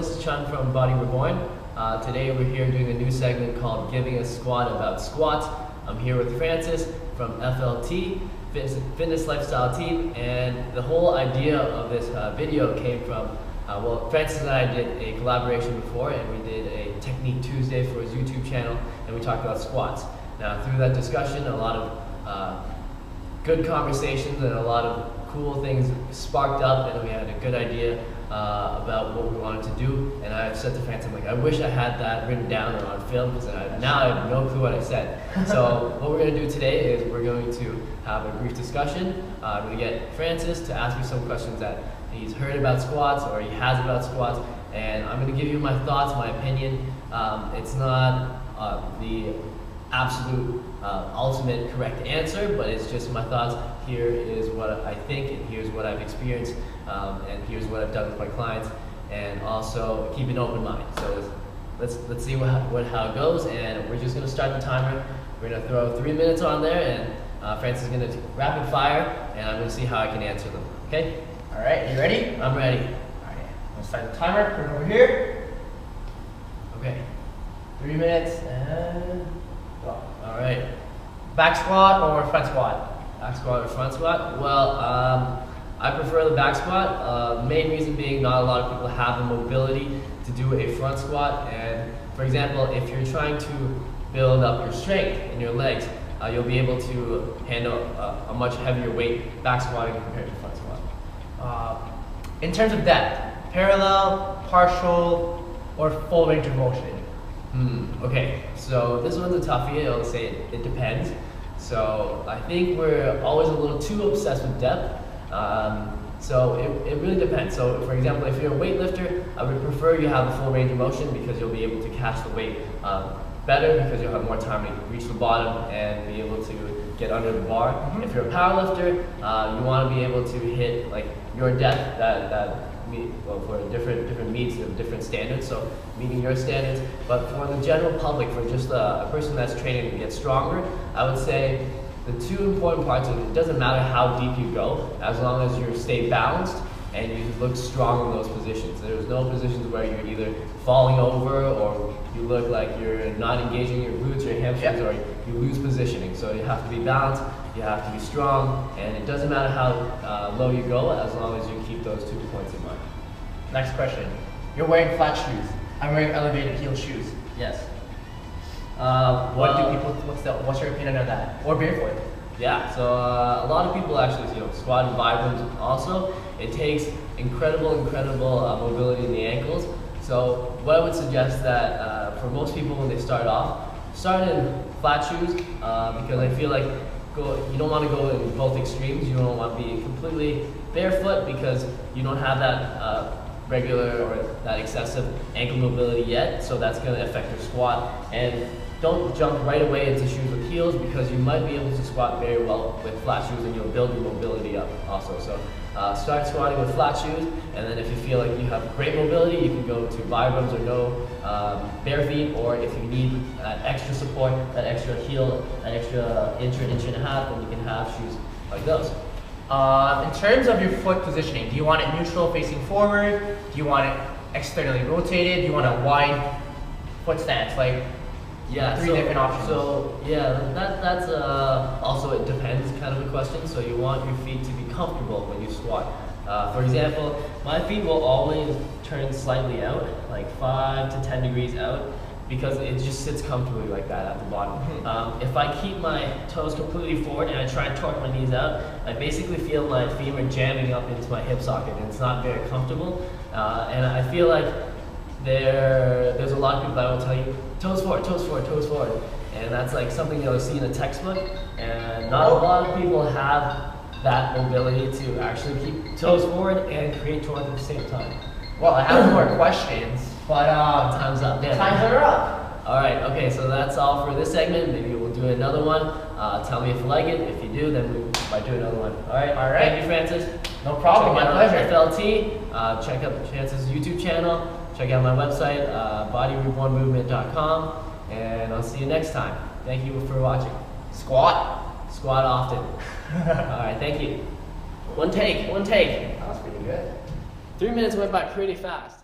this is Chun from Body Reborn. Today we're here doing a new segment called Giving a Squat About Squats. I'm here with Francis from FLT, Fitness Lifestyle Team, and the whole idea of this video came from, well, Francis and I did a collaboration before, and we did a Technique Tuesday for his YouTube channel, and we talked about squats. Now through that discussion, a lot of good conversations and a lot of cool things sparked up, and we had a good idea about what we wanted to do. And I said to Francis, I'm like, I wish I had that written down or on film, because now I have no clue what I said. So what we're going to do today is we're going to have a brief discussion. I'm going to get Francis to ask me some questions that he's heard about squats or he has about squats, and I'm going to give you my thoughts, my opinion. It's not the absolute ultimate correct answer, but it's just my thoughts. Here is what I think, and here's what I've experienced, and here's what I've done with my clients, and also keep an open mind. So let's see how it goes, and we're just going to start the timer. We're going to throw 3 minutes on there, and Francis is going to rapid fire, and I'm going to see how I can answer them. Okay? All right, you ready? I'm ready. All right, let's start the timer. Put it over here. Okay. 3 minutes and go. All right. Back squat or front squat? Back squat or front squat? Well, I prefer the back squat. The main reason being not a lot of people have the mobility to do a front squat. And for example, if you're trying to build up your strength in your legs, you'll be able to handle a much heavier weight back squatting compared to front squat. In terms of depth, parallel, partial, or full range of motion? Okay, so this one's a toughie. I'll say it depends. So I think we're always a little too obsessed with depth. So it really depends. So for example, if you're a weightlifter, I would prefer you have a full range of motion, because you'll be able to catch the weight better, because you'll have more time to reach the bottom and be able to get under the bar. If you're a powerlifter, you want to be able to hit like your depth for different meets of different standards, so meeting your standards. But for the general public, for just a person that's training to get stronger, I would say the two important parts of it doesn't matter how deep you go, as long as you stay balanced and you look strong in those positions. There's no positions where you're either falling over or you look like you're not engaging your glutes or your hamstrings, or you lose positioning. So you have to be balanced, you have to be strong, and it doesn't matter how low you go, as long as you keep those 2 points in mind. Next question. You're wearing flat shoes. I'm wearing elevated heel shoes. Yes. What's your opinion on that? Or barefoot? Yeah, so a lot of people actually squat in vibrams also. It takes incredible mobility in the ankles. So what I would suggest that for most people when they start off, start in flat shoes, because I feel like you don't want to go in both extremes. You don't want to be completely barefoot, because you don't have that regular or that excessive ankle mobility yet, so that's going to affect your squat. And don't jump right away into shoes with heels, because you might be able to squat very well with flat shoes, and you'll build your mobility up also. So start squatting with flat shoes, and then if you feel like you have great mobility, you can go to vibrams or no bare feet, or if you need that extra support, that extra heel, that extra inch or inch and a half, then you can have shoes like those. In terms of your foot positioning, do you want it neutral facing forward? Do you want it externally rotated? Do you want a wide foot stance? Like, three different options. So yeah, that's also, it depends kind of a question. So you want your feet to be comfortable when you squat. For example, my feet will always turn slightly out, like 5 to 10 degrees out, because it just sits comfortably like that at the bottom. If I keep my toes completely forward and I try and torque my knees out, I basically feel my femur jamming up into my hip socket, and it's not very comfortable. And I feel like there's a lot of people that will tell you, toes forward, toes forward, toes forward. And that's like something you'll see in a textbook, and not a lot of people have that mobility to actually keep toes forward and create torque at the same time. Well, I have more questions, but time's up. Times are up. All right, okay, so that's all for this segment. Maybe we'll do another one. Tell me if you like it. If you do, then we might do another one. All right. Thank you, Francis. No problem. My pleasure. FLT. Check out Francis' YouTube channel. Check out my website, bodyrebornmovement.com, and I'll see you next time. Thank you for watching. Squat often. All right, thank you. One take. That was pretty good. 3 minutes went by pretty fast.